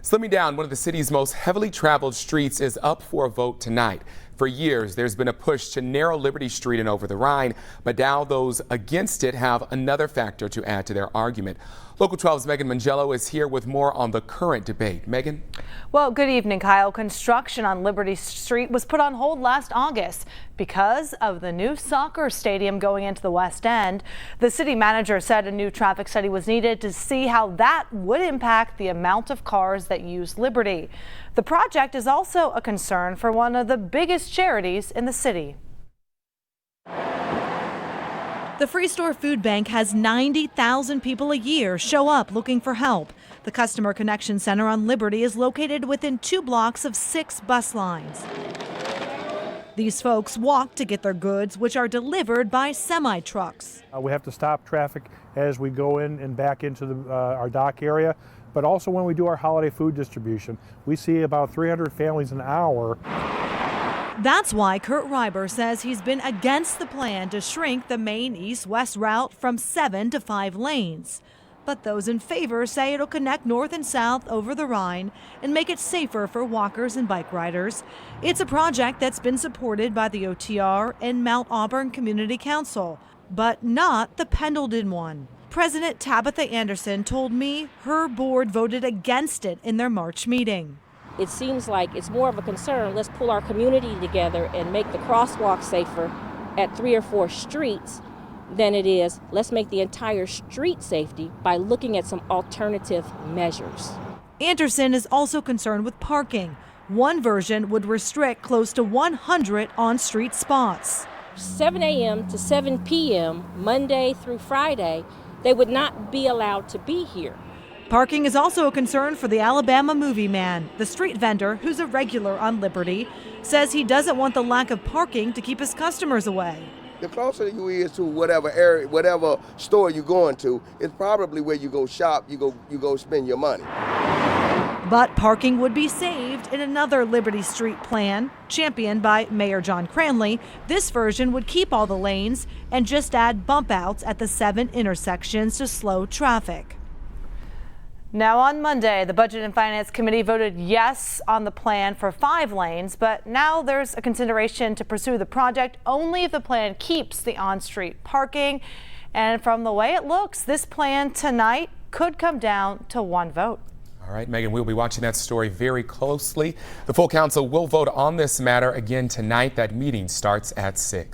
Slimming down one of the city's most heavily traveled streets is up for a vote tonight. For years, there's been a push to narrow Liberty Street and Over-the-Rhine, but now those against it have another factor to add to their argument. Local 12's Megan Mangello is here with more on the current debate. Megan? Well, good evening, Kyle. Construction on Liberty Street was put on hold last August because of the new soccer stadium going into the West End. The city manager said a new traffic study was needed to see how that would impact the amount of cars that use Liberty. The project is also a concern for one of the biggest charities in the city. The Freestore Foodbank has 90,000 people a year show up looking for help. The Customer Connection Center on Liberty is located within 2 blocks of 6 bus lines. These folks walk to get their goods, which are delivered by semi-trucks. We have to stop traffic as we go in and back into our dock area, but also when we do our holiday food distribution. We see about 300 families an hour. That's why Kurt Reiber says he's been against the plan to shrink the main east-west route from 7 to 5 lanes. But those in favor say it'll connect north and south over the Rhine and make it safer for walkers and bike riders. It's a project that's been supported by the OTR and Mount Auburn Community Council, but not the Pendleton one. President Tabitha Anderson told me her board voted against it in their March meeting. It seems like it's more of a concern. Let's pull our community together and make the crosswalk safer at 3 or 4 streets than it is let's make the entire street safety by looking at some alternative measures. Anderson is also concerned with parking. One version would restrict close to 100 on-street spots. 7 a.m. to 7 p.m. Monday through Friday, they would not be allowed to be here. Parking is also a concern for the Alabama movie man. The street vendor, who's a regular on Liberty, says he doesn't want the lack of parking to keep his customers away. The closer you is to whatever area, whatever store you're going to, it's probably where you go shop, you go spend your money. But parking would be saved in another Liberty Street plan, championed by Mayor John Cranley. This version would keep all the lanes and just add bump outs at the 7 intersections to slow traffic. Now on Monday, the Budget and Finance Committee voted yes on the plan for 5 lanes, but now there's a consideration to pursue the project only if the plan keeps the on-street parking. And from the way it looks, this plan tonight could come down to 1 vote. All right, Megan, we'll be watching that story very closely. The full council will vote on this matter again tonight. That meeting starts at 6.